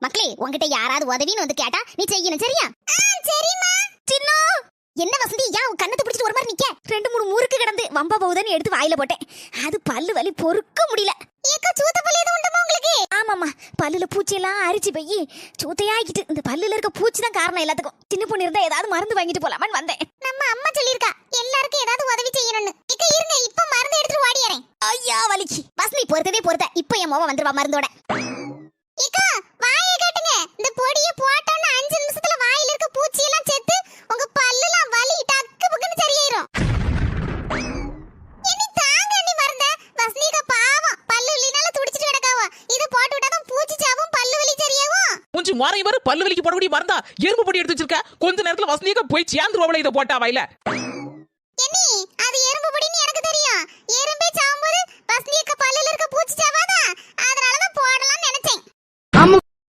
மக்களே உன்கிட்ட யாராவது உதவின்னு வந்து கேட்டா நீ செய்யணும் சரியா? சரிம்மா. சின்னோ என்ன வசந்தி ஏன் உன் கண்ணத்தை பிடிச்சிட்டு ஒரு மாதிரி நிக்க? 2-3 முறுக்கு கிடந்து வம்பா போகுதுன்னு எடுத்து வாயில போட்டேன். அது பல்லு வலி பொறுக்க முடியல. ஏக்கா சூத்த பல்லு எதுவும் உண்டுமா உங்களுக்கு? ஆமாம்மா, பல்லுல பூச்சி எல்லாம் அரிச்சு போய் சூத்தையாக்கிட்டு இந்த பல்லுல இருக்க பூச்சி தான் காரணம் எல்லாத்துக்கும். சின்ன பொண்ணு இருந்தா ஏதாவது மருந்து வாங்கிட்டு போலாமான்னு வந்தேன். நம்ம அம்மா சொல்லிருக்கா எல்லாருக்கும் ஏதாவது உதவி செய்யணும்னு. ஏக்கா இருங்க இப்ப மருந்து எடுத்துட்டு ஓடிறேன். ஐயா வலிக்கு. வசந்தி பொறுத்த இப்ப என் மோவ வந்துருவா மருந்தோட. ஏக்கா வாயை காட்டுங்க. இந்த பொடியை போட்டோன்னு 5 நிமிஷத்துல வாயில இருக்க பூச்சி எல்லாம் செத்து உங்க பல்லுலாம் வலி டக்கு புக்குன்னு சரியாயிரும். இனி தாங்க நீ மருந்த. வசந்திகா பாவம் பல்லு வலினால துடிச்சிட்டு கிடக்காவோ. இத போட்டு விட்டா தான் பூச்சி சாவும் பல்லு வலி சரியாகும். கொஞ்சம் மாறி வர பல்லு வலிக்கு போடக்கூடிய மருந்தா எறும்பு பொடி எடுத்து வச்சிருக்க. கொஞ்ச நேரத்துல வசந்திகா போய் சேர்ந்துருவாளே இத போட்டா வாயில. என்னி அது எறும்பு பொடின்னு எனக்கு தெரியும். எறும்பே சாவும்போது வசந்திகா பல்லுல இருக்க பூச்சி சாவாதா? அதனால தான் போடலாம்னு நினைச்சேன்.